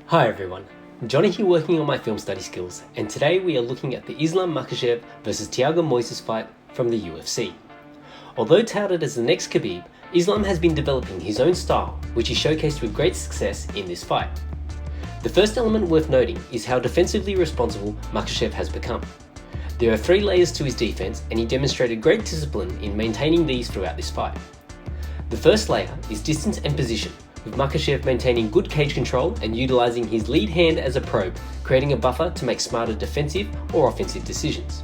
Hi everyone, Johnny here working on my film study skills, and today we are looking at the Islam Makhachev vs Thiago Moises fight from the UFC. Although touted as the next Khabib, Islam has been developing his own style, which he showcased with great success in this fight. The first element worth noting is how defensively responsible Makhachev has become. There are 3 layers to his defense, and he demonstrated great discipline in maintaining these throughout this fight. The first layer is distance and position, with Makhachev maintaining good cage control and utilising his lead hand as a probe, creating a buffer to make smarter defensive or offensive decisions.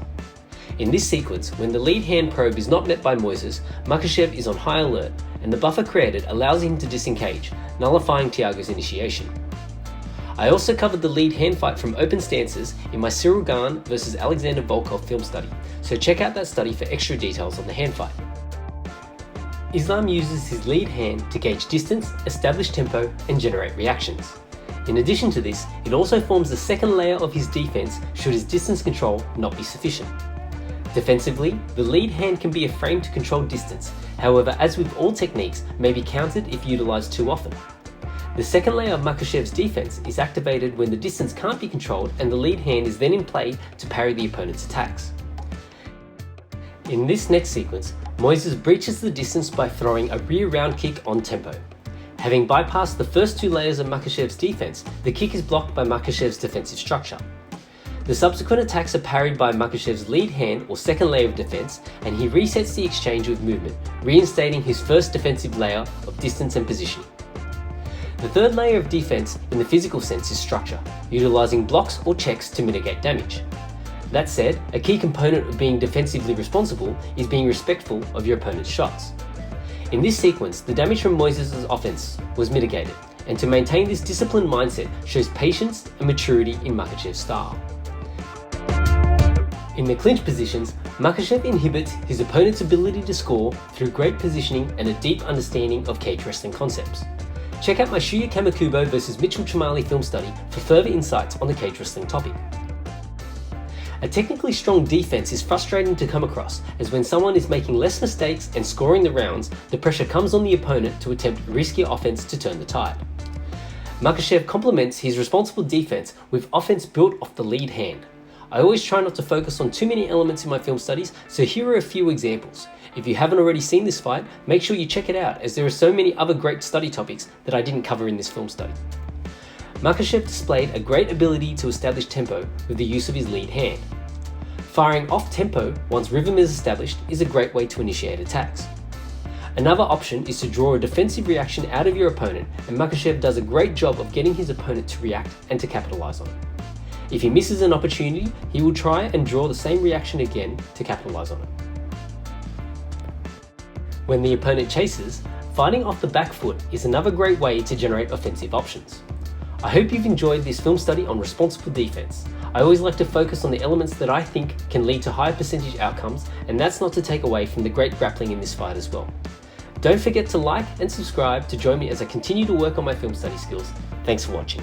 In this sequence, when the lead hand probe is not met by Moises, Makhachev is on high alert, and the buffer created allows him to disengage, nullifying Thiago's initiation. I also covered the lead hand fight from open stances in my Cyril Gane vs Alexander Volkov film study, so check out that study for extra details on the hand fight. Islam uses his lead hand to gauge distance, establish tempo, and generate reactions. In addition to this, it also forms the second layer of his defense should his distance control not be sufficient. Defensively, the lead hand can be a frame to control distance, however, as with all techniques, may be countered if utilized too often. The second layer of Makhachev's defense is activated when the distance can't be controlled and the lead hand is then in play to parry the opponent's attacks. In this next sequence, Moises breaches the distance by throwing a rear round kick on tempo. Having bypassed the first 2 layers of Makhachev's defense, the kick is blocked by Makhachev's defensive structure. The subsequent attacks are parried by Makhachev's lead hand or second layer of defense, and he resets the exchange with movement, reinstating his first defensive layer of distance and positioning. The third layer of defense in the physical sense is structure, utilizing blocks or checks to mitigate damage. That said, a key component of being defensively responsible is being respectful of your opponent's shots. In this sequence, the damage from Moises' offense was mitigated, and to maintain this disciplined mindset shows patience and maturity in Makhachev's style. In the clinch positions, Makhachev inhibits his opponent's ability to score through great positioning and a deep understanding of cage wrestling concepts. Check out my Shuya Kamakubo vs Mitchell Chamali film study for further insights on the cage wrestling topic. A technically strong defense is frustrating to come across, as when someone is making less mistakes and scoring the rounds, the pressure comes on the opponent to attempt riskier offense to turn the tide. Makhachev complements his responsible defense with offense built off the lead hand. I always try not to focus on too many elements in my film studies, so here are a few examples. If you haven't already seen this fight, make sure you check it out, as there are so many other great study topics that I didn't cover in this film study. Makhachev displayed a great ability to establish tempo with the use of his lead hand. Firing off tempo once rhythm is established is a great way to initiate attacks. Another option is to draw a defensive reaction out of your opponent, and Makhachev does a great job of getting his opponent to react and to capitalize on it. If he misses an opportunity, he will try and draw the same reaction again to capitalize on it. When the opponent chases, fighting off the back foot is another great way to generate offensive options. I hope you've enjoyed this film study on responsible defense. I always like to focus on the elements that I think can lead to higher percentage outcomes, and that's not to take away from the great grappling in this fight as well. Don't forget to like and subscribe to join me as I continue to work on my film study skills. Thanks for watching.